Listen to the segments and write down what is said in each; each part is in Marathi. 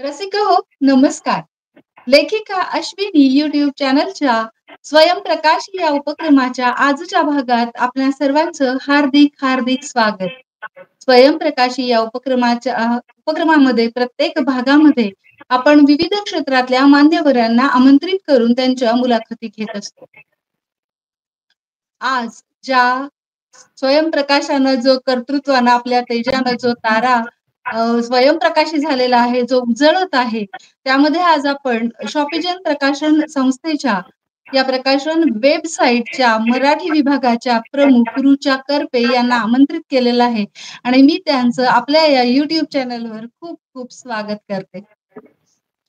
रसिका हो, नमस्कार. लेखिका अश्विनी YouTube चॅनलच्या स्वयंप्रकाश या उपक्रमाच्या आजच्या भागात आपल्या सर्वांचं हार्दिक हार्दिक स्वागत. स्वयंप्रकाशी या उपक्रमामध्ये प्रत्येक भागामध्ये आपण विविध क्षेत्रातल्या मान्यवरांना आमंत्रित करून त्यांच्या मुलाखती घेत असतो. आज ज्या स्वयंप्रकाशानं जो कर्तृत्वानं आपल्या तेजानं जो तारा स्वयंप्रकाशी झालेला आहे, जो उजळत आहे, त्यामध्ये आज आपण शॉपिजन प्रकाशन संस्थेच्या या प्रकाशन वेबसाईटच्या मराठी विभागाच्या प्रमुख रुचा करपे यांना आमंत्रित केलेलं आहे आणि मी त्यांचं आपल्या या YouTube चॅनलवर खूप खूप स्वागत करते.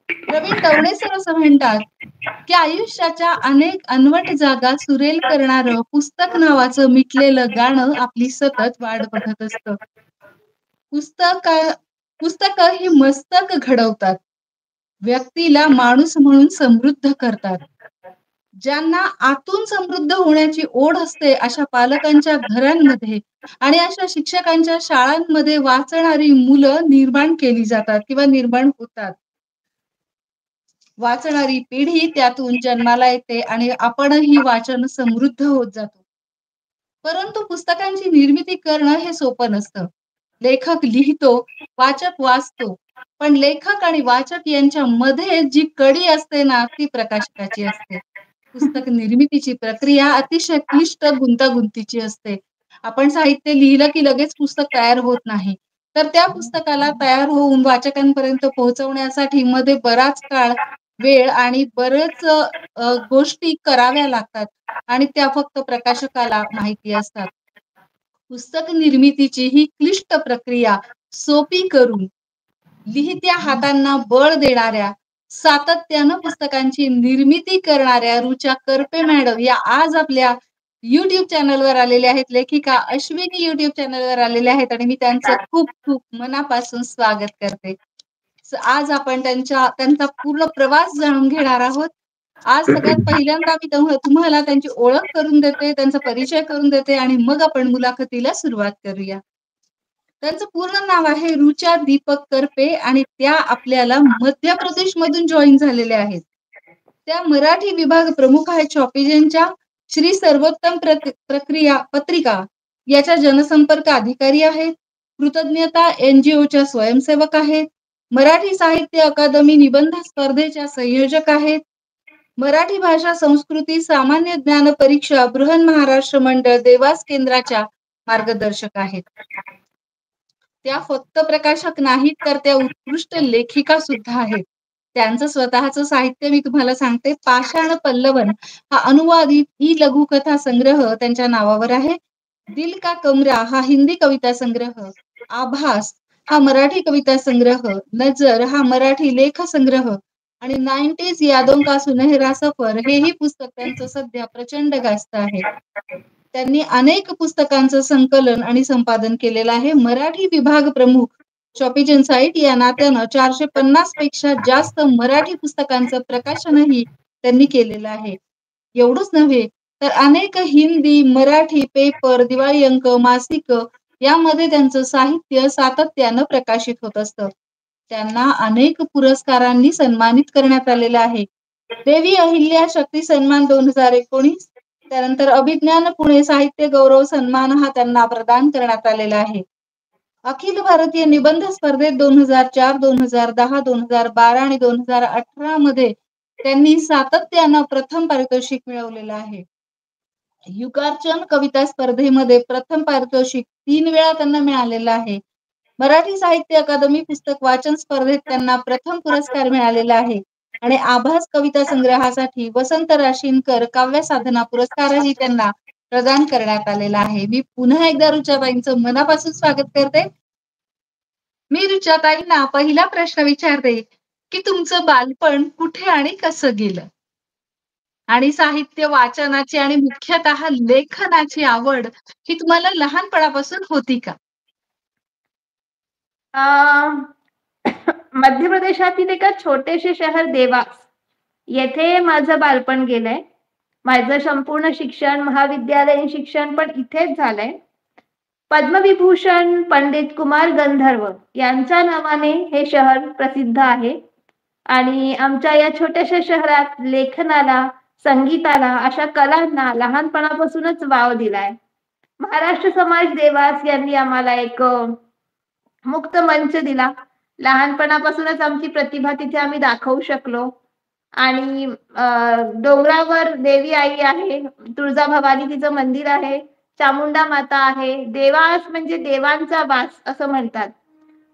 प्रवीण दवणे सर असं म्हणतात की आयुष्याच्या अनेक अनवट जागा सुरेल करणारं पुस्तक नावाचं मिटलेलं गाणं आपली सतत वाट बघत असतं. पुस्तक पुस्तकं ही मस्तक घडवतात, व्यक्तीला माणूस म्हणून समृद्ध करतात. ज्यांना आतून समृद्ध होण्याची ओढ असते अशा पालकांच्या घरांमध्ये आणि अशा शिक्षकांच्या शाळांमध्ये वाचणारी मुलं निर्माण केली जातात किंवा निर्माण होतात. वाचणारी पिढी त्यातून जन्माला येते आणि आपणही वाचन समृद्ध होत जातो. परंतु पुस्तकांची निर्मिती करणं हे सोपं नसतं. लेखक लिहितो, वाचक वाचतो. पण लेखक आणि वाचक यांच्यामध्ये जी कडी असते ना, ती प्रकाशकाची असते. पुस्तक निर्मितीची प्रक्रिया अतिशय क्लिष्ट गुंतागुंतीची असते. आपण साहित्य लिहिलं की लगेच पुस्तक तयार होत नाही. तर त्या पुस्तकाला तयार होऊन वाचकांपर्यंत पोहोचवण्यासाठी मध्ये बराच काळ, वेळ आणि बरेच गोष्टी कराव्या लागतात आणि त्या फक्त प्रकाशकाला माहिती असतात. पुस्तक निर्मितीची ही क्लिष्ट प्रक्रिया सोपी करून लिहित्या हातांना बळ देणाऱ्या, सातत्यानं पुस्तकांची निर्मिती करणाऱ्या रुचा करपे मॅडम या आज आपल्या YouTube चॅनलवर आलेल्या आहेत. लेखिका अश्विनी YouTube चॅनलवर आलेल्या आहेत आणि मी त्यांचं खूप खूप मनापासून स्वागत करते. आज आपण त्यांचा पूर्ण प्रवास जाणून घेणार आहोत. आज सगळ्यात पहिल्यांदा मी तुम्हाला त्यांची ओळख करून देते, त्यांचा परिचय करून देते आणि मग आपण मुलाखतीला सुरुवात करूया. त्यांचं पूर्ण नाव आहे रुचा दीपक करपे आणि त्या आपल्याला मध्य प्रदेशमधून जॉइन झालेल्या आहेत. त्या मराठी विभाग प्रमुख आहेत शॉपिजनच्या श्री सर्वोत्तम प्रक्रिया पत्रिका याच्या जनसंपर्क अधिकारी आहेत. कृतज्ञता NGOच्या स्वयंसेवक आहेत. मराठी साहित्य अकादमी निबंध स्पर्धेच्या संयोजक आहेत. मराठी भाषा संस्कृती सामान्य ज्ञान परीक्षा बृहन महाराष्ट्र मंडळ देवास केंद्राच्या मार्गदर्शक आहेत. त्या फक्त प्रकाशक नाहीत तर त्या उत्कृष्ट लेखिका सुद्धा आहेत. त्यांचं स्वतःचं साहित्य मी तुम्हाला सांगते. पाषाण पल्लवन हा अनुवादित लघुकथा संग्रह त्यांच्या नावावर आहे. दिल का कमरा हा हिंदी कविता संग्रह, आभास हा मराठी कविता संग्रह, नजर हा मराठी लेख संग्रह आणि 90s यादों का सुनहरा सफर हेही पुस्तक त्यांचं सध्या प्रचंड गाजत आहे. त्यांनी अनेक पुस्तकांचं संकलन आणि संपादन केलेलं आहे. मराठी विभाग प्रमुख शॉपिजन साइट या नात्यानं 450 पेक्षा जास्त मराठी पुस्तकांचं प्रकाशनही त्यांनी केलेलं आहे. एवढंच नव्हे तर अनेक हिंदी, मराठी पेपर, दिवाळी अंक, मासिक यामध्ये त्यांचं साहित्य सातत्यानं प्रकाशित होत असतं. त्यांना अनेक पुरस्कारांनी सन्मानित करण्यात आलेलं आहे. देवी अहिल्या शक्ती सन्मान 2019, त्यानंतर अभिज्ञान पुणे साहित्य गौरव सन्मान हा त्यांना प्रदान करण्यात आलेला आहे. अखिल भारतीय निबंध स्पर्धेत 2004, 2010, 2012 आणि 2018 मध्ये त्यांनी सातत्यानं प्रथम पारितोषिक मिळवलेलं आहे. युगार्चन कविता स्पर्धेमध्ये प्रथम पारितोषिक 3 वेळा त्यांना मिळालेलं आहे. मराठी साहित्य अकादमी पुस्तक वाचन स्पर्धेत त्यांना प्रथम पुरस्कार मिळालेला आहे आणि आभास कविता संग्रहासाठी वसंत राशीनकर काव्य साधना पुरस्कारही त्यांना प्रदान करण्यात आलेला आहे. मी पुन्हा एकदा रुचाताईंचं मनापासून स्वागत करते. मी रुचाताईंना पहिला प्रश्न विचारते की तुमचं बालपण कुठे आणि कसं गेलं? आणि साहित्य वाचनाची आणि मुख्यतः लेखनाची आवड ही तुम्हाला लहानपणापासून होती का? मध्य प्रदेशातील एका छोटेसे शहर देवास येथे माझं बालपण गेलंय. माझं संपूर्ण शिक्षण, महाविद्यालयीन शिक्षण पण इथेच झालंय. पद्मविभूषण पंडित कुमार गंधर्व यांच्या नावाने हे शहर प्रसिद्ध आहे. आणि आमच्या या छोट्याशा शहरात लेखनाला, संगीताला, अशा कलांना लहानपणापासूनच वाव दिलाय. महाराष्ट्र समाज देवास यांनी आम्हाला एक मुक्त मंच दिला. लहानपणापासूनच आमची प्रतिभा तिथे आम्ही दाखवू शकलो. आणि डोंगरावर देवी आई आहे, तुळजाभवानी तिचं मंदिर आहे, चामुंडा माता आहे. देवास म्हणजे देवांचा वास असं म्हणतात.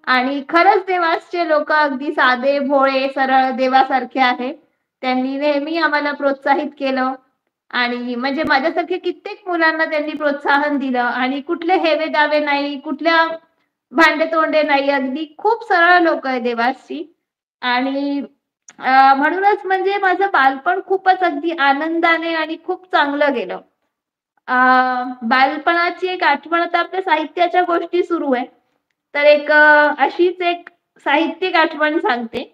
आणि खरंच देवासचे लोक अगदी साधे, भोळे, सरळ देवासारखे आहे. त्यांनी नेहमी आम्हाला प्रोत्साहित केलं. आणि म्हणजे माझ्यासारखे कित्येक मुलांना त्यांनी प्रोत्साहन दिलं. आणि कुठले हेवे दावे नाही, कुठल्या भांडे तोंडे नाही, अगदी खूप सरळ लोक आहे देवासची. आणि म्हणूनच म्हणजे माझं बालपण खूपच अगदी आनंदाने आणि खूप चांगलं गेलं. बालपणाची एक आठवण, आता आपल्या साहित्याच्या गोष्टी सुरू आहे, तर एक अशीच एक साहित्यिक आठवण सांगते.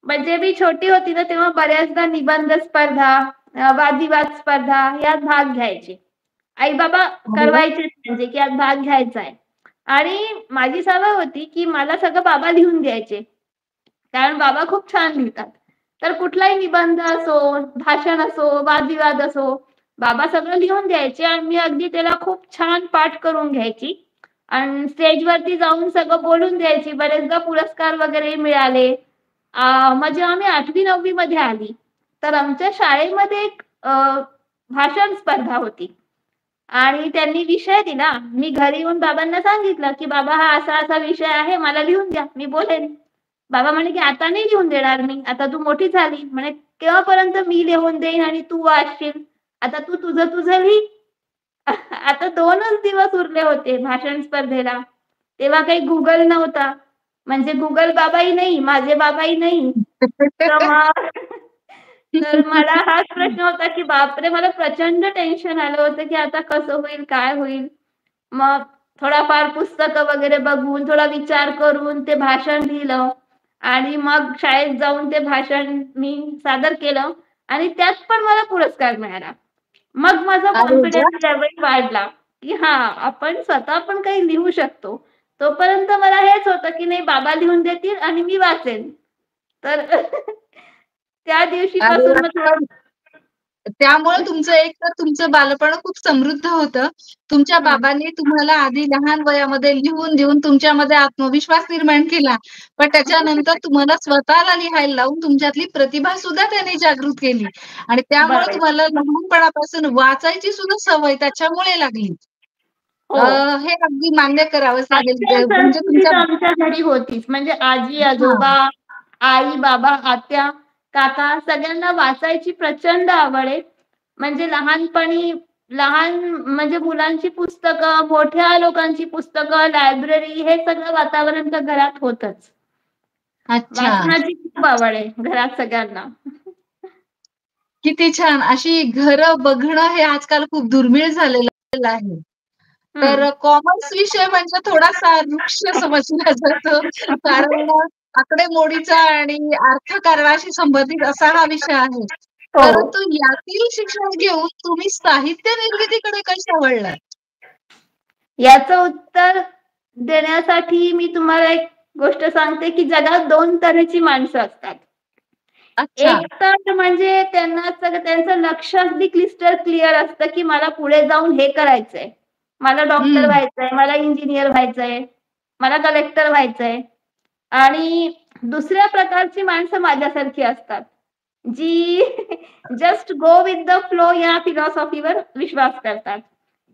म्हणजे मी छोटी होती ना, तेव्हा बऱ्याचदा निबंध स्पर्धा, वादविवाद स्पर्धा यात भाग घ्यायचे. आई बाबा अरे वाह! करवायचे, म्हणजे की यात भाग घ्यायचा आहे. आणि माझी सवय होती की मला सगळं बाबा लिहून द्यायचे, कारण बाबा खूप छान लिहितात. तर कुठलाही निबंध असो, भाषण असो, वादविवाद असो, बाबा सगळं लिहून द्यायचे आणि मी अगदी त्याला खूप छान पाठ करून घ्यायची आणि स्टेजवरती जाऊन सगळं बोलून द्यायची. बरेचदा पुरस्कार वगैरे मिळाले. मग जेव्हा मी 8वी-9वी मध्ये आली, तर आमच्या शाळेमध्ये एक भाषण स्पर्धा होती. आणि त्यांनी विषय दिला. मी घरी येऊन बाबांना सांगितलं की बाबा, हा असा असा विषय आहे, मला लिहून द्या, मी बोलेन. बाबा म्हणे की आता नाही लिहून देणार मी, आता तू मोठी झाली, म्हणे केव्हापर्यंत मी लिहून देईन आणि तू वाचशील, आता तू तुझं तुझं लिही. आता 2च दिवस उरले होते भाषण स्पर्धेला. तेव्हा काही गुगल नव्हता, म्हणजे गुगल बाबाही नाही, माझे बाबाही नाही. तर मग तर मला हाच प्रश्न होता की बापरे, मला प्रचंड टेन्शन आलं होतं की आता कसं होईल, काय होईल. मग थोडाफार पुस्तकं वगैरे बघून, थोडा विचार करून ते भाषण लिहिलं आणि मग शाळेत जाऊन ते भाषण मी सादर केलं आणि त्यात पण मला पुरस्कार मिळाला. मग माझा अरे कॉन्फिडन्स वाह! लेव्हल वाढला, की हां, आपण स्वतः पण काही लिहू शकतो. तोपर्यंत मला हेच होतं की नाही, बाबा लिहून देतील आणि मी वाचेन. तर त्या अरे दिवशीपासून वाह! मग थोडं. पण त्यामुळे तुमचं एक तर तुमचं बालपण खूप समृद्ध होतं. तुमच्या हं, बाबांनी तुम्हाला आधी लहान वयामध्ये लिहून देऊन तुमच्यामध्ये आत्मविश्वास निर्माण केला. पण त्याच्यानंतर तुम्हाला स्वतःला लिहायला लावून तुमच्यातली प्रतिभा सुद्धा त्यांनी जागृत केली आणि त्यामुळे बरोबर. तुम्हाला लहानपणापासून वाचायची सुद्धा सवय त्याच्यामुळे लागली. हो. हे अगदी मान्य करावंच लागेल. वाचन म्हणजे संस्कृती तुमच्या तर आमच्या घरी होतीच. म्हणजे आजी, हां. आजोबा, आई, बाबा, आत्या, काका सगळ्यांना वाचायची प्रचंड आवड आहे. म्हणजे लहानपणी लहान म्हणजे मुलांची पुस्तकं, मोठ्या लोकांची पुस्तकं, लायब्ररी हे सगळं वातावरण तर घरात होतच. अच्छा. वाचनाची खूप आवड आहे घरात सगळ्यांना. किती छान! अशी घरं बघणं हे आजकाल खूप दुर्मिळ झालेलं आहे. तर हं. कॉमर्स विषय म्हणजे थोडासा रुक्ष समजला जातो. कारण आकडेमोडीचा आणि अर्थकारणाशी संबंधित असा हा विषय आहे. हो. परंतु यातील शिक्षण घेऊन तुम्ही साहित्य निर्मितीकडे कशा वळलात? याचं उत्तर देण्यासाठी मी तुम्हाला एक गोष्ट सांगते, की जगात 2 तऱ्हेची माणसं असतात. अच्छा. एक तर म्हणजे त्यांना सगळं त्यांचं लक्ष अगदी क्लिस्टर क्लिअर असतं, की मला पुढे जाऊन हे करायचंय. मला डॉक्टर हं. व्हायचंय, मला इंजिनिअर व्हायचंय, मला कलेक्टर व्हायचंय. आणि दुसऱ्या प्रकारची माणसं माझ्यासारखी असतात, जी just go with the flow या फिलॉसॉफीवर विश्वास करतात,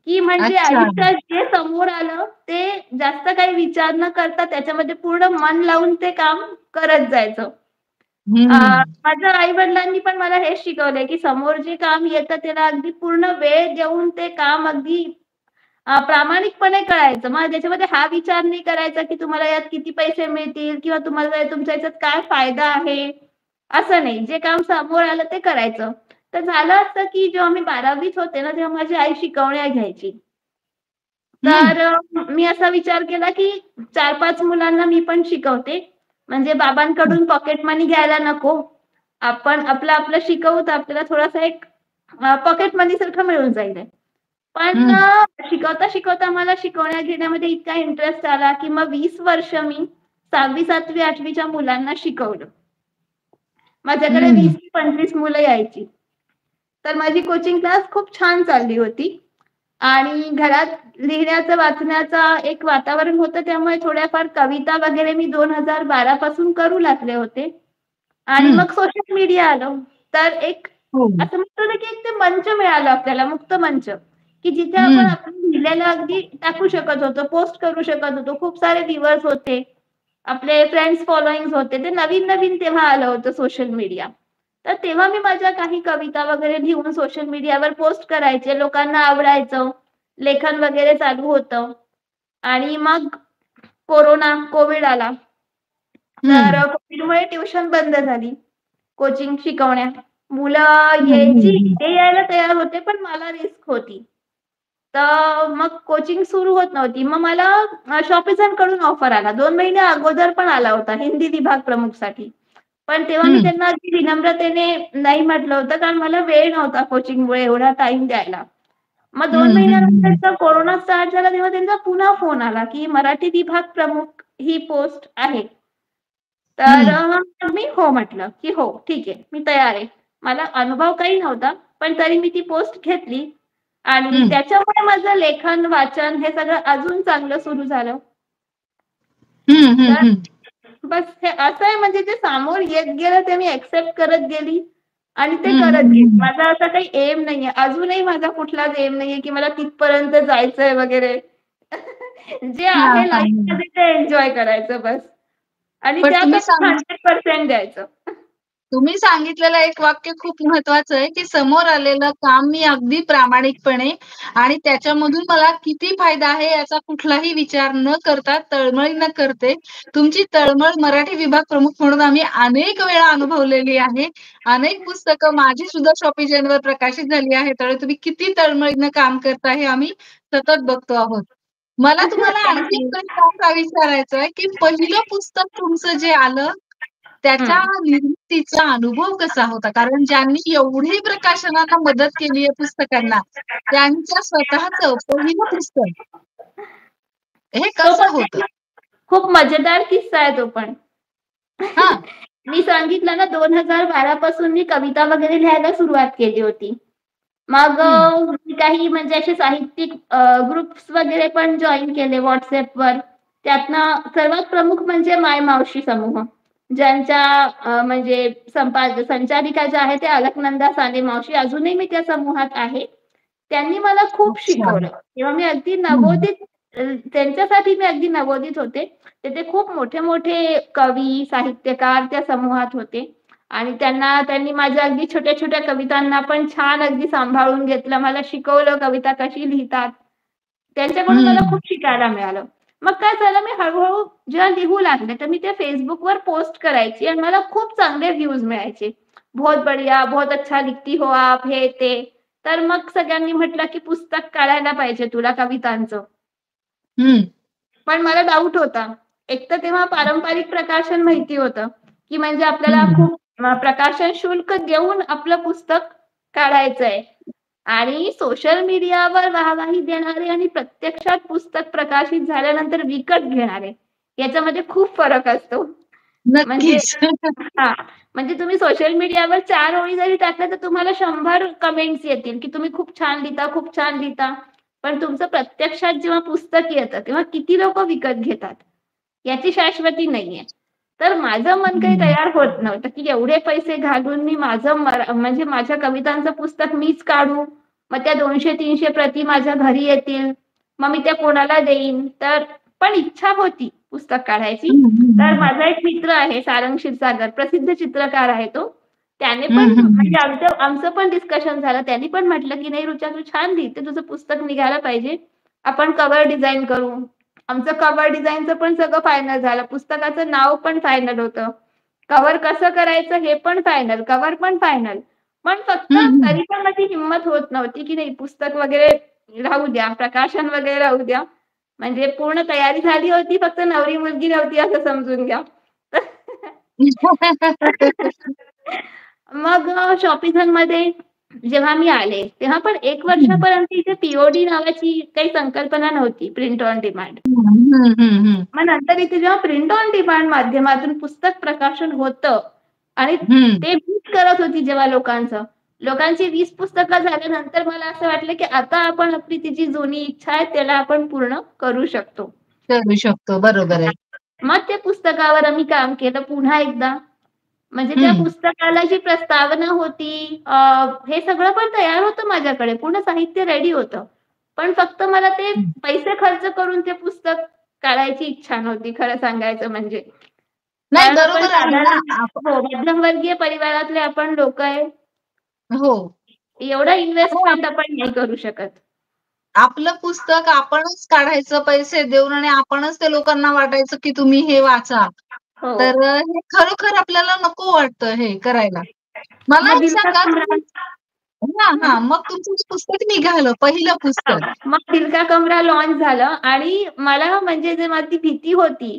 की म्हणजे अच्छा. आयुष्यात जे समोर आलं ते जास्त काही विचार न करता त्याच्यामध्ये पूर्ण मन लावून ते काम करत जायचं. अ, हं. माझ्या आई-वडिलांनी पण मला हेच शिकवलंय, की समोर जे काम येतं त्याला अगदी पूर्ण वेळ देऊन ते काम अगदी प्रामाणिकपणे करायचं. मग त्याच्यामध्ये हा विचार नाही करायचा, की तुम्हाला यात किती पैसे मिळतील किंवा तुम्हाला तुमच्या याच्यात काय फायदा आहे, असं नाही. जे काम समोर आलं ते करायचं. तर झालं असं, की जेव्हा मी 12वीत होते ना, तेव्हा माझी आई शिकवण्या घ्यायची. हं. तर मी असा विचार केला, की 4-5 मुलांना मी पण शिकवते. म्हणजे बाबांकडून पॉकेट मनी घ्यायला नको. आपण आपलं-आपलं शिकवू तर आपल्याला थोडासा एक पॉकेट मनी सारखं मिळून जाईल. पण हं. शिकवता मला शिकवण्या घेण्यामध्ये इतका इंटरेस्ट आला, की मग 20 वर्ष मी 6वी, 7वी, 8वीच्या मुलांना शिकवलं. माझ्याकडे हं. 20 ते 25 मुलं यायची. तर माझी कोचिंग क्लास खूप छान चालली होती आणि घरात लिहिण्याचं, वाचण्याचा एक वातावरण होतं, त्यामुळे थोड्याफार कविता वगैरे मी 2012 पासून करू लागले होते. आणि हं. मग सोशल मीडिया आलं. तर एक हो. असं म्हणतो ना, की एक ते मंच मिळालं आपल्याला, मुक्त मंच, की जिथे आपण हं. आपलं लिहिलेलं अगदी टाकू शकत होतो, पोस्ट करू शकत होतो. खूप सारे व्ह्यूअर्स होते. आपले फ्रेंड्स फॉलोइंग्स होते. ते नवीन-नवीन तेव्हा आलं होतं सोशल मीडिया. तर तेव्हा मी माझ्या काही कविता वगैरे लिहून सोशल मीडियावर पोस्ट करायचे. लोकांना आवडायचं. लेखन वगैरे चालू होतं. आणि मग कोविड आला. तर हं. कोविडमुळे ट्युशन बंद झाली. कोचिंग शिकवण्या. मुलं हं, हं, हं. ते यायला तयार होते, पण मला रिस्क होती. तर मग कोचिंग सुरू होत नव्हती. मग मला शॉपिझांकडून ऑफर आला. 2 महिने अगोदर पण आला होता हिंदी विभाग प्रमुखसाठी. पण तेव्हा मी हं. त्यांना अगदी विनम्रतेने नाही म्हटलं होतं, कारण मला वेळ नव्हता कोचिंगमुळे एवढा टाईम द्यायला. मग 2 हं, हं, हं. महिन्यानंतरचा कोरोना स्टार्ट झाला, तेव्हा त्यांचा पुन्हा फोन आला, की मराठी विभाग प्रमुख ही पोस्ट आहे. तर हं. मग मी हो म्हटलं, की "हो, ठीक आहे, मी तयार आहे." मला अनुभव काही नव्हता, पण तरी मी ती पोस्ट घेतली आणि हं. त्याच्यामुळे माझं लेखन, वाचन हे सगळं अजून चांगलं सुरू झालं. हं, हं, तर हं. बस हे असं आहे, म्हणजे जे समोर येत गेलं ते मी एक्सेप्ट करत गेली आणि ते हं, करत हं, गेली. हं. माझा असा काही एम नाहीये. अजूनही माझा कुठलाच एम नाहीये, की मला तिथपर्यंत जायचंय वगैरे. जे हां, आहे हां, हां. लाईफमध्ये ते एन्जॉय करायचं बस आणि पण तुम्ही त्यातच 100% द्यायचं. तुम्ही सांगितलेलं एक वाक्य खूप महत्वाचं आहे, की समोर आलेलं काम मी अगदी प्रामाणिकपणे आणि त्याच्यामधून मला किती फायदा आहे याचा कुठलाही विचार न करता, तळमळ न करते, तुमची तळमळ मराठी विभाग प्रमुख म्हणून आम्ही अनेक वेळा अनुभवलेली आहे. अनेक पुस्तकं माझी सुद्धा शॉपिजनवर प्रकाशित झाली आहेत. तर तुम्ही किती तळमळीनं काम करता हे आम्ही सतत बघतो आहोत. मला तुम्हाला थँक आणखी यू. एक प्रश्न विचारायचा आहे, की पहिलं पुस्तक तुमचं जे आलं त्याच्या हं. निर्मितीचा अनुभव कसा होता? कारण ज्यांनी एवढी प्रकाशनाला मदत केली आहे पुस्तकांना, त्यांच्या स्वतःचं पहिलं पुस्तक हे तो कसं पण होतं? खूप मजेदार किस्सा आहे तो पण. हां. मी सांगितलं ना, 2012 पासून मी कविता वगैरे लिहायला सुरुवात केली होती. मग हं. मी काही म्हणजे असे साहित्यिक ग्रुप्स वगैरे पण जॉइन केले WhatsAppवर. त्यातनं सर्वात प्रमुख म्हणजे माय मावशी समूह. ज्यांच्या म्हणजे संचालिका ज्या आहेत त्या अलकनंदा साने मावशी. अजूनही मी त्या समूहात आहे. त्यांनी मला खूप अच्छा. शिकवलं. तेव्हा मी अगदी हं. नवोदित त्यांच्यासाठी मी अगदी नवोदित होते. तिथे खूप मोठे-मोठे कवी, साहित्यकार त्या समूहात होते आणि त्यांनी माझ्या अगदी छोट्या-छोट्या कवितांना पण छान अगदी सांभाळून घेतलं. मला शिकवलं कविता कशी लिहितात. त्यांच्याकडून मला हं. खूप शिकायला मिळालं. मग काय झालं, मी हळू-हळू जेव्हा लिहू लागले, तर मी ते Facebookवर पोस्ट करायची आणि मला खूप चांगले व्ह्यूज मिळायचे. "बहुत बढ़िया, बहुत अच्छा लिखती हो आप" हे ते. तर मग सगळ्यांनी म्हटलं, की "पुस्तक काढायला पाहिजे तुला कवितांचं." हं. पण मला डाऊट होता. एक तर तेव्हा पारंपरिक प्रकाशन माहिती होतं, की म्हणजे आपल्याला हं. खूप प्रकाशन शुल्क देऊन आपलं पुस्तक काढायचंय आणि सोशल मीडियावर वाहवाही देणारे आणि प्रत्यक्षात पुस्तक प्रकाशित झाल्यानंतर विकत घेणारे, याच्यामध्ये खूप फरक असतो. म्हणजे नक्कीच. हां, म्हणजे तुम्ही सोशल मीडियावर 4 ओळी जरी टाकल्या, तर तुम्हाला 100 कमेंट्स येतील, की तुम्ही खूप छान लिहिता, खूप छान लिहिता. पण तुमचं प्रत्यक्षात जेव्हा पुस्तक येतं, तेव्हा किती लोकं विकत घेतात, याची शाश्वती नाहीये. तर माझं मन काही हं. तयार होत नव्हतं, की एवढे पैसे घालून मी माझं म्हणजे माझ्या कवितांचं पुस्तक मीच काढू. मग त्या 200-300 प्रती माझ्या घरी येतील. मग मी त्या कोणाला देईन? तर पण इच्छा होती पुस्तक काढायची. हं, हं, तर हं. माझा एक मित्र आहे सारंग क्षीरसागर, प्रसिद्ध चित्रकार आहे तो. त्याने हं, पण हं, हं. म्हणजे आमचं पण डिस्कशन झालं. त्यांनी पण म्हटलं, की "नाही रुचा, तू छान लिहिते. तुझं पुस्तक निघायला पाहिजे. आपण कव्हर डिझाइन करू." आमचं कव्हर डिझाइनचं पण सगळं फायनल झालं. पुस्तकाचं नाव पण फायनल होतं. कव्हर कसं करायचं हे पण फायनल, कव्हर पण फायनल. पण फक्त हं, हं. तरी पण माझी हिंमत होत नव्हती, की नाही पुस्तक वगैरे राहू द्या, प्रकाशन वगैरे राहू द्या. म्हणजे पूर्ण तयारी झाली होती, फक्त नवरी मुलगी नव्हती असं समजून घ्या. मग शॉपिझनमध्ये जेव्हा मी आले, तेव्हा पण 1 हं. वर्षापर्यंत इथे पी नावाची काही संकल्पना नव्हती, प्रिंट ऑन डिमांड. हं, हं, हं. मग नंतर इथे जेव्हा प्रिंट ऑन डिमांड माध्यमातून पुस्तक प्रकाशन होतं आणि हं. ते मीच करत होती जेव्हा लोकांची 20 पुस्तकं झाल्यानंतर मला असं वाटलं, की आता आपण आपली ती जी जुनी इच्छा आहे त्याला आपण पूर्ण करू शकतो. करू शकतो. बरोबर आहे. मग त्या पुस्तकावर आम्ही काम केलं पुन्हा एकदा. म्हणजे त्या हं. पुस्तकाला जी प्रस्तावना होती हे सगळं पण तयार होतं माझ्याकडे. पूर्ण साहित्य रेडी होतं. पण फक्त मला ते हं. पैसे खर्च करून ते पुस्तक काढायची इच्छा नव्हती खरं सांगायचं म्हणजे. नाही कारण आपण बरोबर आहे ना. साधारण हो, मध्यमवर्गीय परिवारातले आपण लोकं आहे. हो. एवढा आणि इन्व्हेस्टमेंट आपण नाही करू शकत. आपलं पुस्तक आपणच काढायचं पैसे देऊन आणि आपणच ते लोकांना वाटायचं, की तुम्ही हे वाचा. हो. तर हे खरोखर आपल्याला नको वाटतं हे करायला. मला मग एक दिलका सांगा कमरा तुम्ही हां, हां. मग तुमचं जे पुस्तक निघालं, पहिलं हां, पुस्तक. मग दिलका कमरा लॉन्च झालं आणि मला म्हणजे जे मला ती भीती होती,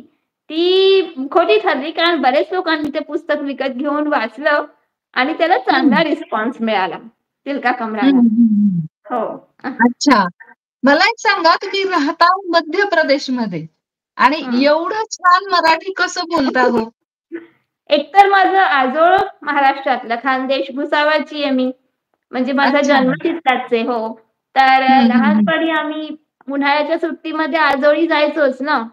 ती खोटी ठरली. कारण बरेच लोकांनी ते पुस्तक विकत घेऊन वाचलं आणि त्याला हं. चांगला रिस्पॉन्स मिळाला, दिलका हं, कमराला. हं, हं. हो. अच्छा. मला एक सांगा तुम्ही राहता मध्य प्रदेशमध्ये आणि हं. एवढं छान मराठी कसं बोलता हो? एकतर माझं आजोळ महाराष्ट्रातलं, खानदेश भुसावळची आहे मी. म्हणजे माझा अच्छा. जन्म तिथलाच आहे. हो. तर हं, हं, हं. लहानपणी आम्ही उन्हाळ्याच्या सुट्टीमध्ये आजोळी जायचोच ना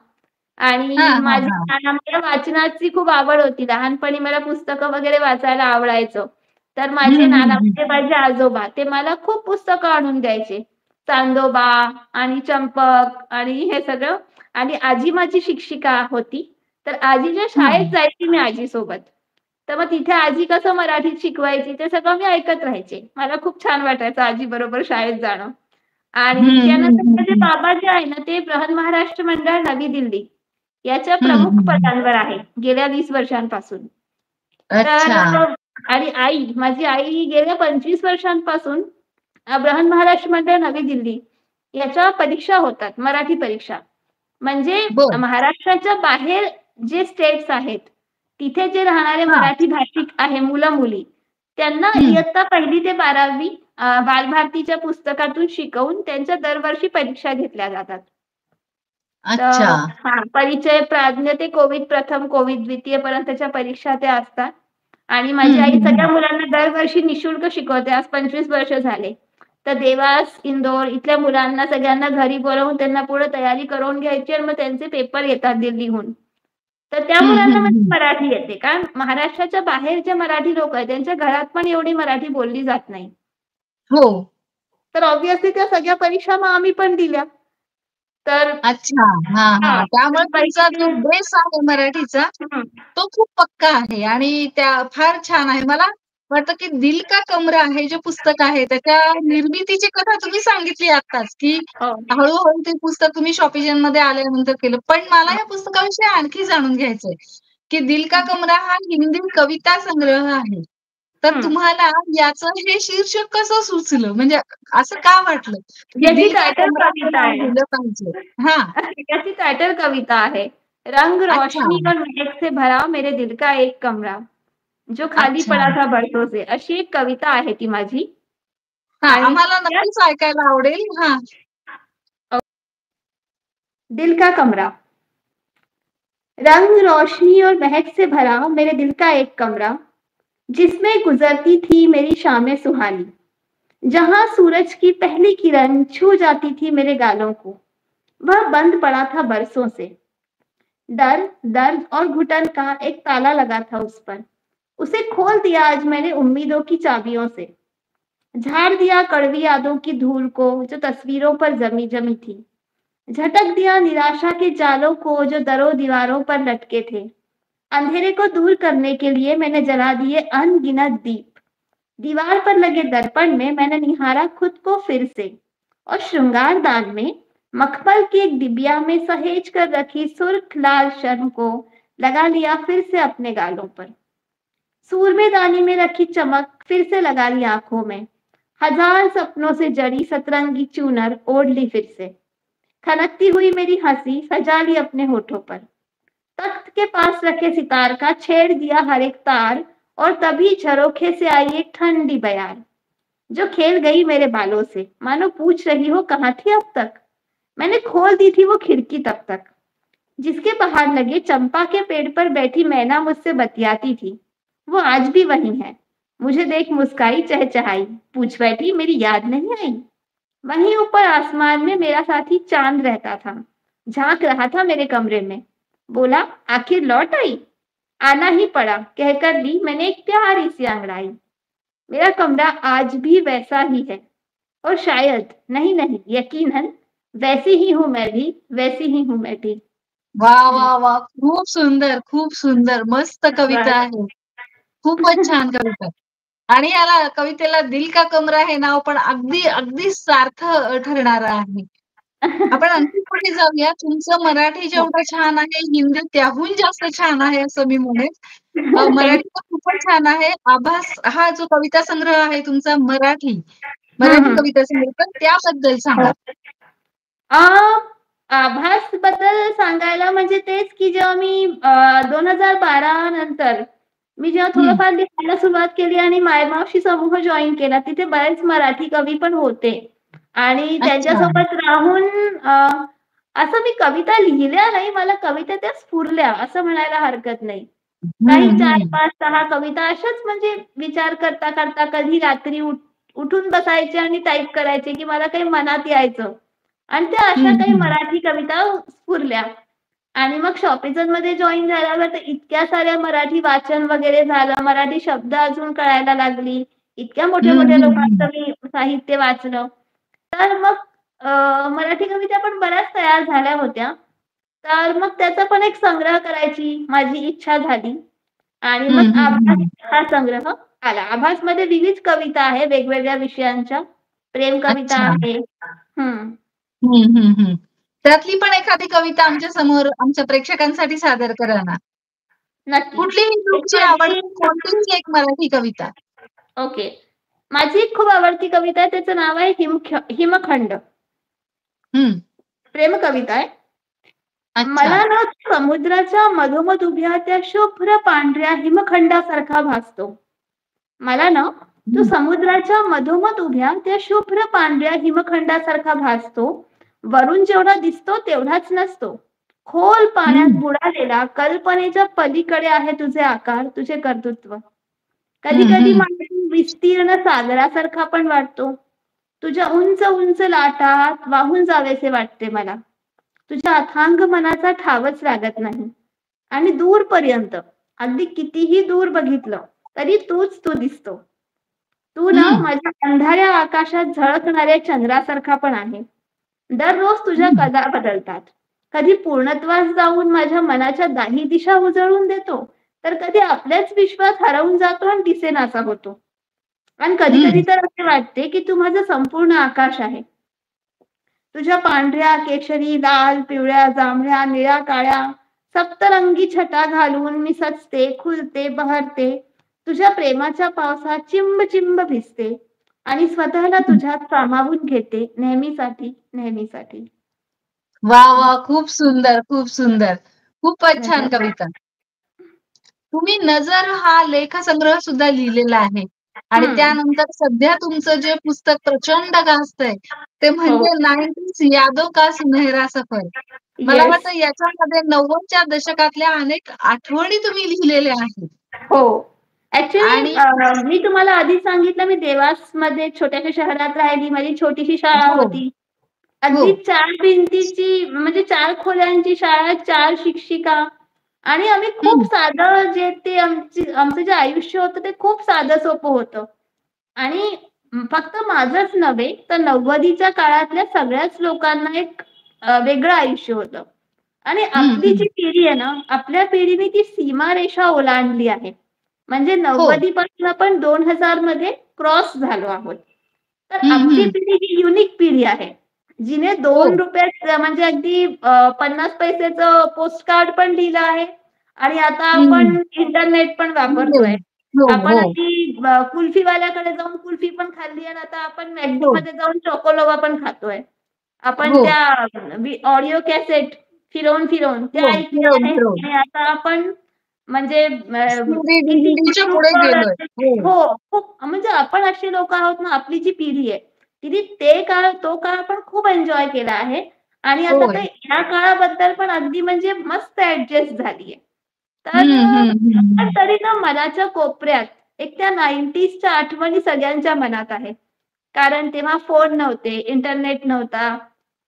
आणि हां, हां, माझी हां. मला वाचनाची खूप आवड होती. लहानपणी मला पुस्तकं वगैरे वाचायला आवडायचं. तर हं, माझे हं, नाना हं. म्हणजे माझे आजोबा ते मला खूप पुस्तकं आणून द्यायचे. चांदोबा आणि चंपक आणि हे सगळं आणि आजी माझी शिक्षिका होती. तर आजीच्या शाळेत हां. जायची मी आजीसोबत. तर मग तिथे आजी कसं मराठीत शिकवायची ते सगळं मी ऐकत राहायचे. मला खूप छान वाटायचं आजीबरोबर शाळेत जाणं. हं, आणि हं, त्यानंतर हं, माझे हं. बाबा जे आहे ना, ते बृहन्महाराष्ट्र मंडळ नवी दिल्ली याच्या हं, प्रमुख हं, हं. पदांवर आहे, गेल्या 20 वर्षांपासून. तर अच्छा. आणि माझी आई गेल्या 25 वर्षांपासून बृहन्महाराष्ट्र मंडळ नवी दिल्ली याच्या परीक्षा होतात, मराठी परीक्षा. म्हणजे बरं. महाराष्ट्राच्या बाहेर जे स्टेट्स आहेत, तिथे जे राहणारे हां. मराठी भाषिक आहे मुलं-मुली, त्यांना हं. इयत्ता 1ली ते 12वी बालभारतीच्या पुस्तकातून शिकवून त्यांच्या दरवर्षी परीक्षा घेतल्या जातात. अच्छा. तर हां, परिचय प्राज्ञ ते कोविद प्रथम, कोविद द्वितीय पर्यंतच्या परीक्षा त्या असतात. आणि हं, माझी आई हं, सगळ्या हं. मुलांना दरवर्षी निशुल्क शिकवते. आज 25 वर्ष झाले. तर देवास, इंदोर इथल्या मुलांना सगळ्यांना घरी बोलावून त्यांना पुढे तयारी करून घ्यायची आणि मग त्यांचे पेपर येतात दिल्लीहून. तर त्या हं, मुलांना हं, म्हणजे हं. मराठी येते. कारण महाराष्ट्राच्या बाहेर जे मराठी लोकं आहेत, त्यांच्या घरात पण एवढी मराठी बोलली जात नाही. हो. तर ऑब्व्हियसली त्या सगळ्या परीक्षा मग आम्ही पण दिल्या. तर अच्छा. हां, हां. हां, त्यामुळे तर तुमचा जो पहिले बेस आहे मराठीचा, हं. तो खूप पक्का आहे आणि त्या फार छान आहे. मला वाटतं, की दिल का कमरा हे जे पुस्तक आहे, त्याच्या निर्मितीची कथा तुम्ही सांगितली आत्ताच, की हो. हळू-हळू ते पुस्तक तुम्ही शॉपिजनमध्ये आल्यानंतर केलं. पण मला या पुस्तकाविषयी आणखी जाणून घ्यायचंय, की दिल का कमरा हा हिंदी कविता संग्रह आहे. तर हं. तुम्हाला याचं हे शीर्षक कसं सुचलं? म्हणजे असं का वाटलं, की याची दिल का टायटल कमरा हे कविता नाव आहे. दिलं पाहिजे? हां. याची टायटल कविता आहे. रंग अच्छा, रोशनी और महक से भरा मेरे दिल का एक कमरा, जो खाली अच्छा. पडा था बरसों से अशी एक कविता आहे ती माझी. हां, आणि आम्हाला त्यात नक्कीच ऐकायला आवडेल. हां. दिल का कमरा. रंग रोशनी और महक से भरा मेरे दिल का एक कमरा, जिसमें गुजरती थी मेरी शामें सुहानी, जहां सूरज की पहली किरण छू जाती थी मेरे गालों को, वह बंद पड़ा था बरसों से। डर, दर्द और घुटन का एक ताला लगा था उस पर। उसे खोल दिया आज मैंने उम्मीदों की चाबियों से। झाड़ दिया कड़वी यादों की धूल को जो तस्वीरों पर जमी जमी थी। झटक दिया निराशा के जालों को जो दरों दीवारों पर लटके थे। अंधेरे को दूर करने के लिए मैंने जला दिए अनगिनत दीप। दीवार पर लगे दर्पण में मैंने निहारा खुद को फिर से और श्रृंगार दान में मखमल की एक डिबिया में सहेज कर रखी सुर्ख लाल शर्म को लगा लिया फिर से अपने गालों पर। सूरमेदानी में रखी चमक फिर से लगा ली आंखों में। हजार सपनों से जड़ी सतरंगी चूनर ओढ़ ली फिर से। खनकती हुई मेरी हंसी सजा ली अपने होठों पर। तख्त के पास रखे सितार का छेड़ दिया हर एक तार और तभी झरोखे से आई एक ठंडी बयार। जो खेल गई मेरे बालों से, मानो पूछ रही हो कहाँ थी अब तक। मैंने खोल दी थी वो खिड़की तब तक, जिसके बाहर लगे चंपा के पेड़ पर बैठी मैना मुझसे बतियाती थी। वो आज भी वही है। मुझे देख मुस्काई, चहचहाई, पूछ बैठी मेरी याद नहीं आई। वहीं ऊपर आसमान में मेरा साथी चांद रहता था, झांक रहा था मेरे कमरे में। बोला, आखिर लौट आई? आना ही पड़ा, कहकर ली मैंने एक प्यारी सी अंगड़ाई। मेरा कमरा आज भी वैसा ही है, और शायद, नहीं नहीं, यकीनन वैसी ही हूं मैं भी, वैसी ही हूं मैं भी। वाह, वाह, वाह! खूप सुंदर, खूप सुंदर. मस्त कविता आहे. खूपच छान कविता. आणि याला कवितेला दिल का कमरा हे नाव पण अगदी, अगदी सार्थ ठरणारं आहे. आपण आणखी पुढे जाऊया. तुमचं मराठी जेवढं छान आहे, हिंदी त्याहून जास्त छान आहे असं मी म्हणेन. थँक मराठी तर खूपच छान आहे. आभास हा जो कविता संग्रह आहे तुमचा मराठी, हं, मराठी हं. कविता संग्रह तर त्याबद्दल सांगा? हो. अ, आभासबद्दल सांगायला म्हणजे तेच, की जेव्हा मी 2012 नंतर मी जेव्हा हं. थोडंफार लिहायला सुरुवात केली आणि मायमावशी समूह जॉइन केला, तिथे बरेच मराठी कवी पण होते आणि अच्छा. त्यांच्यासोबत राहून असं मी कविता लिहिल्या नाही, मला कविता त्या स्फुरल्या असं म्हणायला हरकत नाही. काही हं, 4, हं. 5, 6 कविता अशाच म्हणजे विचार करता कधी रात्री उठून बसायचे आणि टाइप करायचे, की मला काही मनात यायचं. आणि त्या अशा हं, काही हं. मराठी कविता स्फुरल्या. आणि मग शॉपिझनमध्ये जॉइन झाल्यावर तर इतक्या साऱ्या मराठी वाचन वगैरे झालं, मराठी शब्द अजून कळायला लागली. इतक्या हं, मोठ्या-मोठ्या हं, हं. लोकांचं मी साहित्य वाचलं. तर मग मराठी कविता पण बऱ्याच तयार झाल्या होत्या. तर मग त्याचा पण एक संग्रह करायची माझी इच्छा झाली आणि हं, मग हं, आभास हं. हा संग्रह आला. आभासमध्ये विविध कविता आहे वेगवेगळ्या विषयांच्या. प्रेम कविता अच्छा. आहे. हं. हं, हं, हं. त्यातली पण एखादी कविता आमच्या समोर आमच्या प्रेक्षकांसाठी सादर करा ना. नक्की. कुठलीही एक तुमची माझी आवडती कोणतीही एक मराठी कविता. ओके. माझी एक खूप आवडती कविता आहे. त्याचं नाव आहे हिमखंड. हं. प्रेम कविता आहे. अच्छा. मला ना समुद्राच्या मधोमध उभ्या त्या शुभ्र पांढऱ्या हिमखंडासारखा भासतो. मला ना तो हं. समुद्राच्या मधोमध उभ्या त्या शुभ्र पांढऱ्या हिमखंडासारखा भासतो. वरून जेवढा दिसतो तेवढाच नसतो. खोल पाण्यात हं. बुडालेला कल्पनेच्या पलीकडे आहे तुझे आकार, तुझे कर्तृत्व. हं, कधी-कधी हं. मला विस्तीर्ण सागरासारखा पण वाटतो. तुझ्या उंच-उंच लाटात वाहून जावेसे वाटते मला. तुझ्या अथांग मनाचा ठावच लागत नाही. आणि दूरपर्यंत, अगदी कितीही दूर बघितलं, तरी तूच तू दिसतो. तू ना हं. माझ्या अंधाऱ्या आकाशात झळकणाऱ्या चंद्रासारखा पण आहे. दररोज तुझ्या हं. कदा बदलतात. कधी पूर्णत्वास जाऊन माझ्या मनाच्या दाही दिशा उजळून देतो, तर कधी आपल्याच विश्वात हरवून जातो आणि दिसेनासा होतो. आणि कधी-कधी हं. तर असे वाटते, की तू माझं संपूर्ण आकाश आहे. तुझ्या पांढऱ्या, केशरी, लाल, पिवळ्या, जांभळ्या, निळ्या, काळ्या सप्तरंगी छटा घालून मी सजते, खुलते, बहरते. तुझ्या प्रेमाच्या पावसात चिंब-चिंब भिजते आणि स्वतःला हं. तुझ्यात सामावून घेते नेहमीसाठी, नेहमीसाठी. वाह! वाह! खूप सुंदर, खूप सुंदर. खूपच छान धन्यवाद. कविता. तुम्ही नजर हा लेखसंग्रह सुद्धा लिहिलेला आहे आणि हं. त्यानंतर सध्या तुमचं जे पुस्तक प्रचंड गाजतंय, ते हो. म्हणजे 90s यादों का सुनहरा सफर. मला येस. वाटतं याच्यामध्ये 90च्या दशकातल्या अनेक आठवणी तुम्ही लिहिलेल्या आहेत हो. ॲक्चुअली आणि मी तुम्हाला आधीच सांगितलं मी देवासमध्ये छोट्याशा शहरात राहिली. माझी छोटीशी शाळा हो, होती. हो. अगदी 4 भिंतीची म्हणजे 4 खोल्यांची शाळा, 4 शिक्षिका आणि आम्ही खूप हं, साधं जे ते आमचं जे आयुष्य होतं ते खूप साधं सोपं होतं. आणि फक्त माझंच नव्हे, तर 90च्या काळातल्या सगळ्याच लोकांना एक वेगळं आयुष्य होतं. आणि हं, आपली हं. जी पिढी आहे ना, आपल्या पिढीने ती सीमारेषा ओलांडली आहे. म्हणजे हो. 90 पासून आपण 2000 मध्ये क्रॉस झालो आहोत. तर हं, आपली हं. पिढी ही युनिक पिढी आहे. जिने हो, ₹2 म्हणजे अगदी 50 पैसेचं पोस्टकार्ड पण लिहिलं आहे आणि आता हं. आपण इंटरनेट पण वापरतोय. हो, आपण हो, अगदी कुल्फीवाल्याकडे जाऊन कुल्फी पण खाल्ली आणि आता आपण हो, McDमध्ये जाऊन चोकोलावा पण खातोय. आपण हो, त्या ऑडिओ कॅसेट फिरवून-फिरवून त्या हो. ऐकल्या फिरवून, आहेत फिरवून. आणि आता आपण म्हणजे किती हिंदीच्या पुढे युट्यूबवर गेलोय. हो. हो, खूप म्हणजे आपण अशी लोकं आहोत ना, आपली जी पिढी आहे, ते काळ तो काळ आपण खूप एन्जॉय केला आहे आणि आता होय. ते ह्या काळाबद्दल पण अगदी म्हणजे मस्त ॲडजस्ट झाली आहे. तर हं, हं, हं, पण हं. तरी ना मनाच्या कोपऱ्यात एक त्या 90sच्या आठवणी सगळ्यांच्या मनात आहेत. कारण तेव्हा फोन नव्हते, इंटरनेट नव्हता,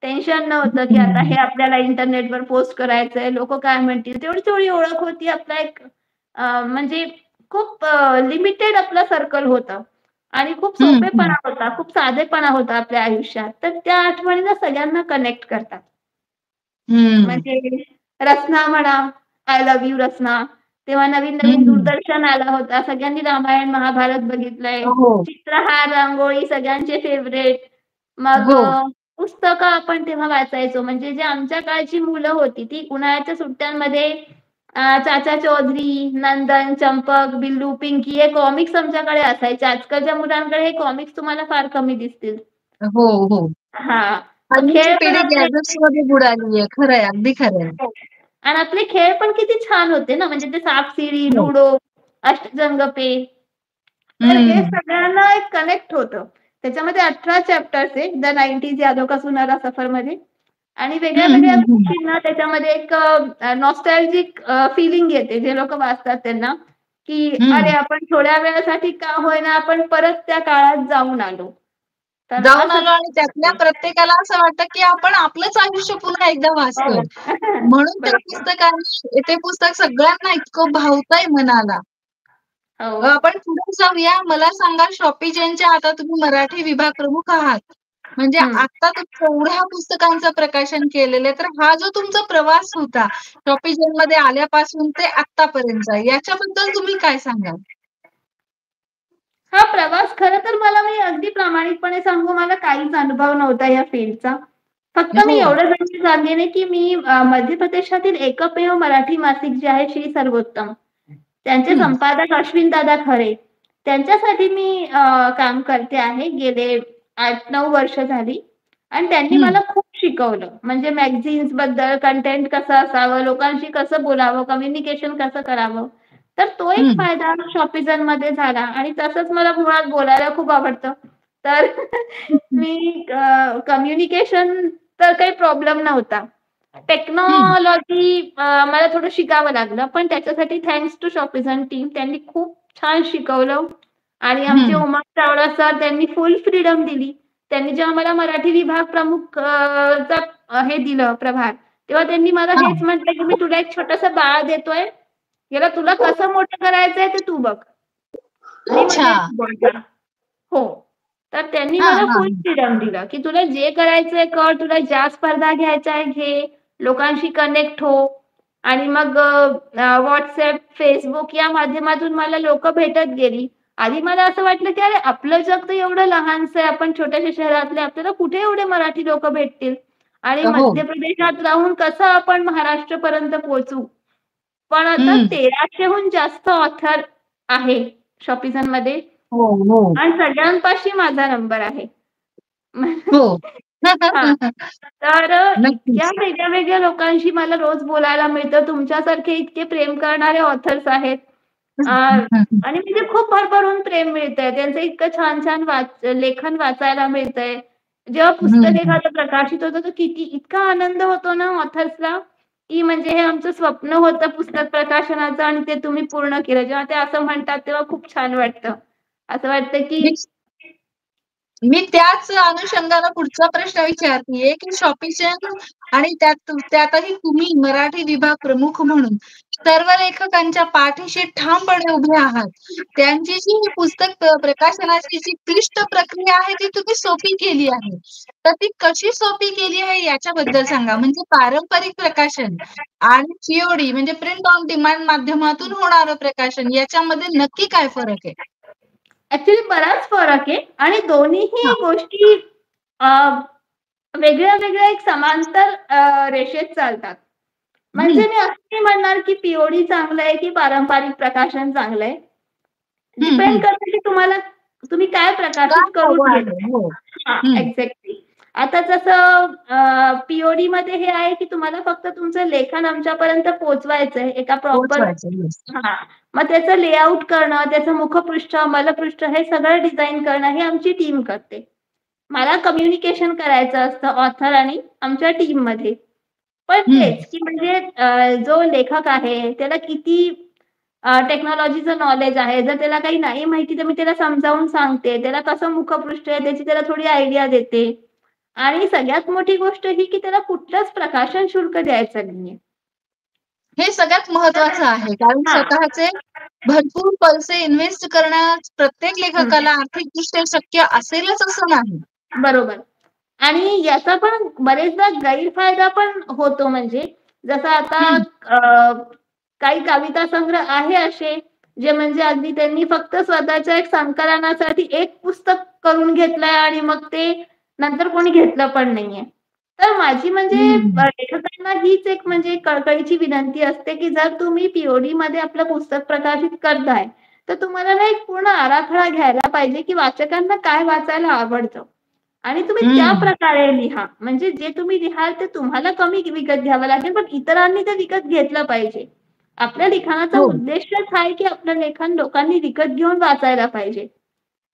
टेन्शन नव्हतं, की आता हे हं. आपल्याला इंटरनेटवर पोस्ट करायचंय, लोकं काय म्हणतील? तेवढी-तेवढी ओळख होती. आपला एक म्हणजे खूप लिमिटेड आपलं सर्कल होतं आणि खूप हं, हं. सोपेपणा होता, खूप साधेपणा होता आपल्या आयुष्यात. तर त्या आठवणी ना सगळ्यांना कनेक्ट करतात. हं. म्हणजे रसना म्हणा, आय लव्ह यू रसना. तेव्हा नवीन-नवीन हं. दूरदर्शन आला होता. सगळ्यांनी रामायण, महाभारत बघितलंय. हो. चित्रहार, रांगोळी सगळ्यांचे फेव्हरेट. मग हो. पुस्तकं आपण तेव्हा वाचायचो. म्हणजे जे आमच्या काळची मुलं होती, ती उन्हाळ्याच्या सुट्ट्यांमध्ये चाचा चौधरी, नंदन, चंपक, बिल्लू, पिंकी हे कॉमिक्स आमच्याकडे असायचे. आजकालच्या मुलांकडे हे कॉमिक्स तुम्हाला फार कमी दिसतील. हो, हो. हां. मग हल्लीची खेळ पण पिढी आपले गॅजेट्समध्ये बुडाली आहे. खरं आहे. अगदी खरं आहे. हो. आणि आपले खेळ पण किती छान होते ना, म्हणजे ते सापशिडी, हो. लुडो, अष्टचंगपे. तर हे हं. सगळ्यांना एक कनेक्ट होतं. त्याच्यामध्ये 18 चॅप्टर्स आहे. द 90s यादों का सुनहरा सफरमध्ये आणि हं, वेगळ्या-वेगळ्या हं, हं. गोष्टींना त्याच्यामध्ये एक नॉस्टॅल्जिक फीलिंग येते. जे लोकं वाचतात त्यांना, की अरे, हं. आपण थोड्या वेळासाठी का होईना आपण परत त्या काळात जाऊन आलो. तर जाऊन असं आलो आणि त्यातल्या प्रत्येकाला असं वाटतं, की आपण आपलंच आयुष्य पुन्हा एकदा वाचतोय. हो. म्हणून त्या बरोबर. पुस्तकाने ते पुस्तक सगळ्यांना इतकं भावतंय मनाला. हो. आपण पुढे जाऊया. मला सांगा शॉपी चेनच्या आता तुम्ही मराठी विभाग प्रमुख आहात. म्हणजे हं. आता तुम्ही एवढ्या पुस्तकांचं प्रकाशन केलेलं आहे, तर हा जो तुमचा प्रवास होता, शॉपी चेनमध्ये आल्यापासून ते आत्तापर्यंतचा, याच्याबद्दल तुम्ही काय सांगाल? हा प्रवास खरं तर मला मी अगदी प्रामाणिकपणे सांगू मला काहीच अनुभव नव्हता या फील्डचा. फक्त मी हो. एवढं नक्की सांगेन की मी मध्य प्रदेशातील एकमेव मराठी मासिक जे आहे श्री सर्वोत्तम, त्यांचे हं, संपादक अश्विनदादा खरे, त्यांच्यासाठी मी काम करते आहे गेले 8-9 वर्ष झाली आणि त्यांनी हं, मला खूप शिकवलं. म्हणजे मॅगझिन्सबद्दल कंटेंट कसं असावं, लोकांशी कसं बोलावं, कम्युनिकेशन कसं करावं. तर तो एक हं, फायदा शॉपिझनमध्ये झाला आणि तसंच मला मुळात बोलायला खूप आवडतं. तर हं, हं, मी कम्युनिकेशन तर काही प्रॉब्लेम नव्हता. हं, टेक्नॉलॉजी मला थोडं शिकावं लागलं. पण त्याच्यासाठी थँक्स टू शॉपिझन टीम त्यांनी खूप छान शिकवलं आणि आमचे हं. उमाप चावडा सर त्यांनी फुल फ्रीडम दिली. त्यांनी जेव्हा मला मराठी विभाग प्रमुख चा हे दिलं प्रभार, तेव्हा त्यांनी मला हां. हेच म्हटलं, की "मी तुला एक छोटंसं बाळ देतोय. याला तुला कसं मोठं करायचंय ते तू बघ. मी अच्छा. म्हणेन तू बोल." हो. तर त्यांनी हां, मला फुल हां. फ्रीडम दिलं, की तुला जे करायचंय कर, तुला ज्या स्पर्धा घ्यायच्या आहे घे, लोकांशी कनेक्ट हो आणि मग WhatsApp, Facebook या माध्यमातून मला लोकं भेटत गेली. आधी मला असं वाटलं, की अरे आपलं जग तर एवढं लहानसं आहे, आपण छोट्याशा शहरातले, आपल्याला कुठे एवढे मराठी लोकं भेटतील आणि हो. मध्य प्रदेशात राहून कसं आपण महाराष्ट्रपर्यंत पोहोचू. पण आता हं. 1300हून जास्त ऑथर आहे शॉपिझनमध्ये हो, हो. आणि सगळ्यांपाशी माझा नंबर आहे. हो. हां. तर इतक्या नक्कीच. वेगळ्या-वेगळ्या लोकांशी मला रोज बोलायला मिळतं. तुमच्यासारखे इतके प्रेम करणारे ऑथर्स आहेत. आणि म्हणजे खूप भरभरून प्रेम मिळतंय. त्यांचं इतकं छान-छान लेखन वाचायला मिळतंय. जेव्हा पुस्तक हं. एखादं प्रकाशित होतं, तर किती इतका आनंद होतो ना ऑथर्सला, की म्हणजे हे आमचं स्वप्न होतं पुस्तक प्रकाशनाचं आणि ते तुम्ही पूर्ण केलं. जेव्हा ते असं म्हणतात, तेव्हा खूप छान वाटतं. असं वाटतं की मी मी त्याच अनुषंगानं पुढचा प्रश्न विचारतीये, की शॉपीचेन आणि त्यातही तुम्ही मराठी विभाग प्रमुख म्हणून सर्व लेखकांच्या पाठीशी ठामपणे उभे आहात. त्यांची जी ही पुस्तक प्रकाशनाची जी क्लिष्ट प्रक्रिया आहे, ती तुम्ही सोपी केली आहे. तर ती कशी सोपी केली आहे याच्याबद्दल सांगा. म्हणजे पारंपरिक प्रकाशन आणि म्हणजे प्रिंट ऑन डिमांड माध्यमातून होणारं प्रकाशन याच्यामध्ये नक्की काय फरक आहे? ॲक्चुअली बराच फरक आहे आणि दोन्हीही हां. गोष्टी अ, वेगळ्या-वेगळ्या एक समांतर रेषेत चालतात. हं. म्हणजे मी असं नाही म्हणणार, की पी-ओ-डी चांगलं आहे, की पारंपरिक प्रकाशन चांगलं आहे. हं, डिपेंड हं. करतं, की तुम्ही काय प्रकाशित काय करून हवं आहे? घेताय. हो. हां, हं. एक्झॅक्टली. आता जसं पीओडी मध्ये हे आहे की तुम्हाला फक्त तुमचं लेखन आमच्यापर्यंत पोहोचवायचंय एका प्रॉपर. पोहोचवायचं. हा, मग त्याचं लेआउट करणं, त्याचं मुखपृष्ठ, मलपृष्ठ हे सगळं डिझाईन करणं हे आमची टीम करते. मला कम्युनिकेशन करायचं असतं ऑथर आणि आमच्या टीम मध्ये. पण तेच की म्हणजे जो लेखक आहे त्याला किती टेक्नॉलॉजीचं नॉलेज आहे. जर त्याला काही नाही माहिती तर मी त्याला समजावून सांगते. त्याला कसं मुखपृष्ठ आहे त्याची त्याला थोडी आयडिया देते. आणि सगळ्यात मोठी गोष्ट ही की त्याला कुठलंच प्रकाशन शुल्क द्यायचं नाहीये. हे सगळ्यात महत्वाचं आहे. कारण हां. स्वतःचे भरपूर पैसे इन्व्हेस्ट करणं प्रत्येक लेखकाला आर्थिकदृष्ट्या शक्य असेलच असं नाही. बरोबर. आणि याचा पण बरेचदा गैरफायदा पण होतो. म्हणजे जसं आता काही कविता संग्रह आहे असे, जे म्हणजे अगदी त्यांनी फक्त स्वतःच्या एक संकलनासाठी एक पुस्तक करून घेतलंय आणि मग ते नंतर कोणी घेतलं पण नाहीये. तर माझी म्हणजे हं. लेखकांना हीच एक म्हणजे कळकळीची विनंती असते, की जर तुम्ही पीओडीमध्ये आपलं पुस्तक प्रकाशित करताय, तर तुम्हाला ना एक पूर्ण आराखडा घ्यायला पाहिजे, की वाचकांना काय वाचायला आवडतं. आणि तुम्ही त्या हं. प्रकारे लिहा. म्हणजे जे तुम्ही लिहाल ते तुम्हाला कमी विकत घ्यावं लागेल, पण इतरांनी ते विकत घेतलं पाहिजे. आपल्या लिखाणाचा हो, उद्देशच आहे, की आपलं लेखन लोकांनी विकत घेऊन वाचायला पाहिजे.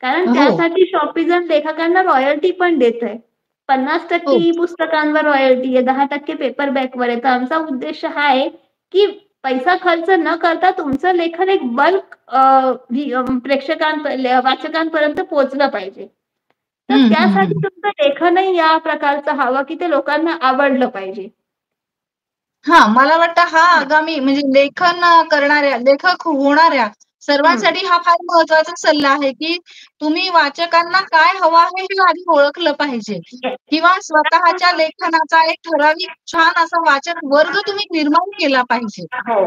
कारण हो, त्यासाठी शॉपीजन लेखकांना रॉयल्टी पण देतंय. 50% हो. ई-पुस्तकांवर रॉयल्टी आहे, 10% पेपरबॅकवर आहे. तर आमचा उद्देश हा आहे, की पैसा खर्च न करता तुमचं लेखन एक बल्क वाचकांपर्यंत पोहोचलं पाहिजे. तर हं, हं, त्यासाठी हं. तुमचं लेखनही या प्रकारचं हवं, की ते लोकांना आवडलं पाहिजे. हां, मला वाटतं हा आगामी म्हणजे लेखन करणाऱ्या, लेखक होणाऱ्या हं. सर्वांसाठी हा फार महत्वाचा सल्ला आहे, की तुम्ही वाचकांना काय हवं आहे हे आधी ओळखलं पाहिजे किंवा स्वतःच्या लेखनाचा एक ठराविक छान असा वाचक वर्ग तुम्ही निर्माण केला पाहिजे. हो.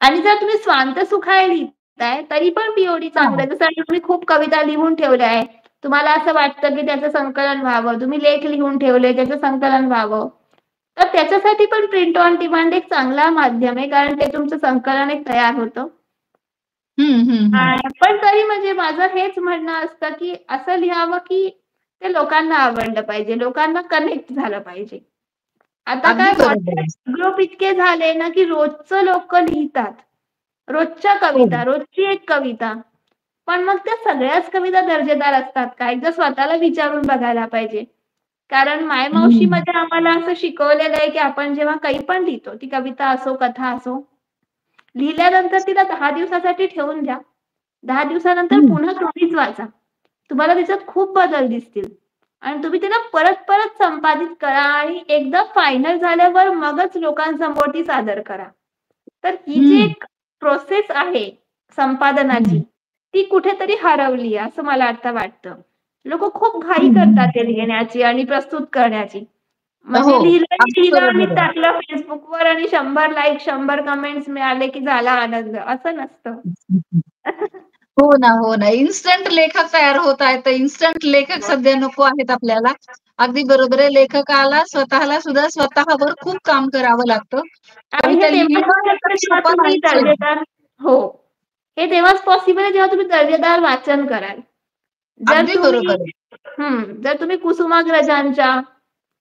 आणि जर तुम्ही स्वांत सुखाय लिहिताय, तरी पण पीओडी चांगलं हां. आहे. जसं आता तुम्ही खूप कविता लिहून ठेवल्या आहे. तुम्हाला असं वाटतं, की त्याचं संकलन व्हावं. तुम्ही लेख लिहून ठेवले, त्याचं संकलन व्हावं. तर त्याच्यासाठी पण प्रिंट ऑन डिमांड एक चांगला माध्यम आहे. कारण ते तुमचं संकलन एक तयार होतं. हं, हं, हं. पण तरी म्हणजे माझं हेच म्हणणं असतं, की असं लिहावं, की ते लोकांना आवडलं पाहिजे. लोकांना कनेक्ट झालं पाहिजे. आता काय अगदी बरोबर आहे. WhatsApp ग्रुप इतके झाले ना, की रोजचं लोकं लिहितात. रोजच्या हो. कविता, रोजची एक कविता. पण मग त्या सगळ्याच कविता दर्जेदार असतात का? एकदा स्वतःला विचारून बघायला पाहिजे. कारण हं. मायमावशीमध्ये आम्हाला असं शिकवलेलं आहे, की आपण जेव्हा काही पण लिहितो, ती कविता असो, कथा असो, लिहिल्यानंतर तिला 10 दिवसासाठी ठेवून द्या. 10 दिवसानंतर हं. पुन्हा तुम्हीच वाचा. तुम्हाला त्याच्यात खूप बदल दिसतील. आणि तुम्ही तिला परत-परत संपादित करा आणि एकदा फायनल झाल्यावर मगच लोकांसमोर ती सादर करा. तर ही जी हं. एक प्रोसेस आहे संपादनाची, हं. ती कुठेतरी हरवली आहे असं मला आता वाटतं. लोकं खूप घाई हं, करतात हं. ते लिहिण्याची आणि प्रस्तुत करण्याची. हो, म्हणजे अगदी लिहिलं आणि बरोबर आहे. टाकलं Facebookवर आणि 100 लाइक, 100 कमेंट्स मिळाले की झाला आनंद, असं नसतं. हो ना, हो ना. इन्स्टंट लेखक तयार होत आहेत. तर इन्स्टंट लेखक सध्या नको आहेत आपल्याला. अगदी बरोबर आहे. लेखकाला स्वतःला सुद्धा स्वतःवर खूप काम करावं लागतं. आणि हे कविता तेव्हाच लिहिणं हे शक्य काही जेव्हा सोपं तुम्ही नाहीच आहे. दर्जेदार. हो. हे तेव्हाच पॉसिबल आहे जेव्हा तुम्ही दर्जेदार वाचन कराल. जर अगदी तुम्ही बरोबर आहे. जर तुम्ही कुसुमाग्रजांच्या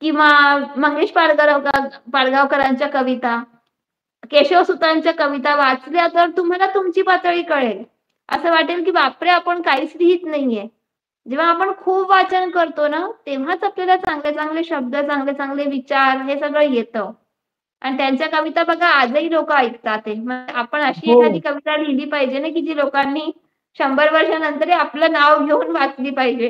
किंवा मंगेश पाडगावकरांच्या कविता, केशवसुतांच्या कविता वाचल्या तर तुम्हाला तुमची पातळी कळेल. असं वाटेल की बापरे! आपण काहीच लिहीत नाहीये. जेव्हा आपण खूप वाचन करतो ना, तेव्हाच आपल्याला चांगले-चांगले शब्द, चांगले-चांगले विचार हे सगळं येतं. आणि त्यांच्या कविता बघा आजही लोकं ऐकतात आहे. मग आपण अशी हो. एखादी कविता लिहिली पाहिजे ना, की जी लोकांनी 100 वर्षानंतरही आपलं नाव घेऊन वाचली पाहिजे.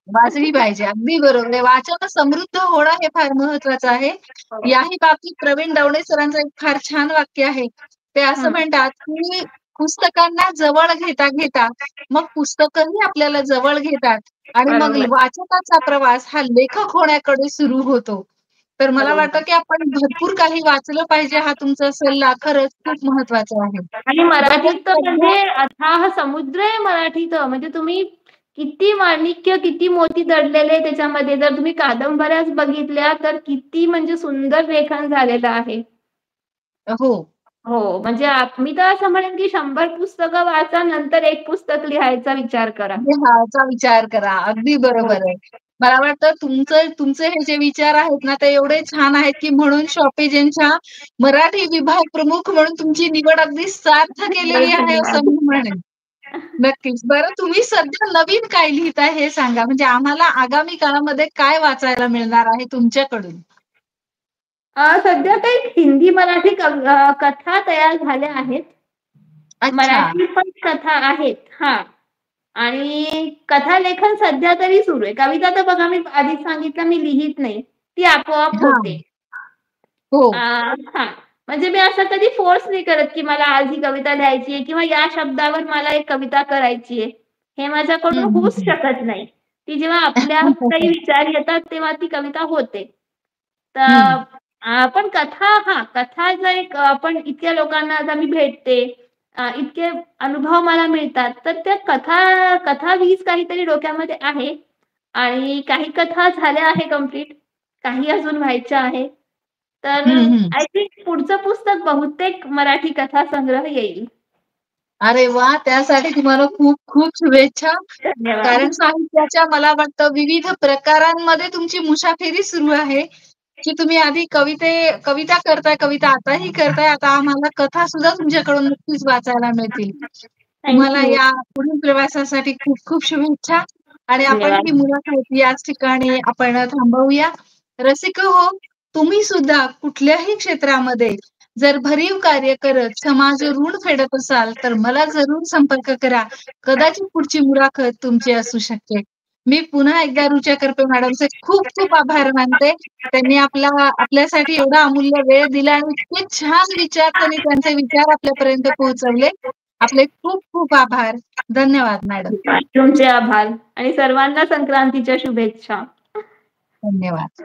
वाचली पाहिजे. अगदी बरोबर आहे. वाचन समृद्ध होणं हे फार महत्वाचं आहे. हो. याही बाबतीत प्रवीण दवणे सरांचं एक फार छान वाक्य आहे. ते असं हं. म्हणतात, की पुस्तकांना जवळ घेता-घेता मग पुस्तकंही आपल्याला जवळ घेतात आणि मग बरोबर, वाचकाचा प्रवास हा लेखक होण्याकडे सुरू होतो. तर मला वाटतं, बरोबर. की आपण भरपूर काही वाचलं पाहिजे हा तुमचा सल्ला खरंच खूप महत्वाचा आहे. आणि जगात मराठीत तर सध्या म्हणजे अथाह समुद्र आहे मराठीचं. म्हणजे तुम्ही किती माणिक्य, किती मोती दडलेले आहे त्याच्यामध्ये. जर तुम्ही कादंबऱ्याच बघितल्या तर किती म्हणजे सुंदर लेखन झालेलं आहे. हो. हो, म्हणजे मी तर असं म्हणेन, की 100 पुस्तकं वाचा, नंतर एक पुस्तक लिहायचा विचार करा. लिहायचा विचार करा. अगदी हो. बरोबर आहे. मला वाटतं तुमचे हे जे विचार आहेत ना, ते एवढे छान आहेत, की म्हणून शॉपेजेनच्या मराठी विभाग प्रमुख म्हणून तुमची निवड अगदी सार्थ केलेली आहे असं धन्यवाद. मी म्हणेन. नक्कीच. बरं तुम्ही सध्या नवीन काय लिहिताय हे सांगा? म्हणजे आम्हाला आगामी काळामध्ये काय वाचायला मिळणार आहे तुमच्याकडून? सध्या काही हिंदी, मराठी कथा तयार झाल्या आहेत. अच्छा. मराठी पण कथा आहेत. हां. आणि कथा लेखन सध्या तरी सुरू आहे. कविता तर बघा मी आधीच सांगितलं मी लिहीत नाही. ती आपोआप हां. होते. हो. हां. म्हणजे मी असं कधी फोर्स नाही करत, की मला आज ही कविता लिहायची आहे किंवा या शब्दावर मला एक कविता करायची आहे. हे हं, माझ्याकडून हं, होऊच हं. शकत नाही. ती जेव्हा आपल्यात काही विचार येतात, तेव्हा ती कविता होते. हं. तर पण कथा जर एक आपण इतक्या लोकांना आता मी भेटते, इतके अनुभव मला मिळतात, तर त्या कथा वीज काहीतरी डोक्यामध्ये आहे आणि काही कथा झाल्या आहे कंप्लीट, काही अजून व्हायच्या आहे. तर हं, हं. आय थिंक पुढचं पुस्तक बहुतेक मराठी कथा संग्रह येईल. अरे वाह! त्यासाठी तुम्हाला खूप शुभेच्छा. धन्यवाद. कारण साहित्याच्या मला वाटतं विविध प्रकारांमध्ये तुमची मुसाफिरी सुरू आहे, की तुम्ही आधी कविता करताय, कविता आताही करताय. आता आम्हाला कथासुद्धा तुमच्याकडून नक्कीच वाचायला मिळतील. थँक तुम्हाला यू. या पुढील प्रवासासाठी खूप शुभेच्छा आणि आपण ही धन्यवाद. मुलाखत याच ठिकाणी आपण थांबवूया. रसिक हो, तुम्ही सुद्धा कुठल्याही क्षेत्रामध्ये जर भरीव कार्य करत समाज ऋण फेडत असाल, तर मला जरूर संपर्क करा. कदाचित पुढची मुलाखत तुमची असू शकते. मी पुन्हा एकदा रुचा करपे मॅडमचे खूप आभार मानते. त्यांनी आपल्यासाठी एवढा अमूल्य वेळ दिला आणि इतके छान विचार त्यांनी त्यांचे विचार आपल्यापर्यंत पोहोचवले. आपले खूप आभार. धन्यवाद मॅडम. तुमचे आभार आणि सर्वांना संक्रांतीच्या शुभेच्छा. धन्यवाद.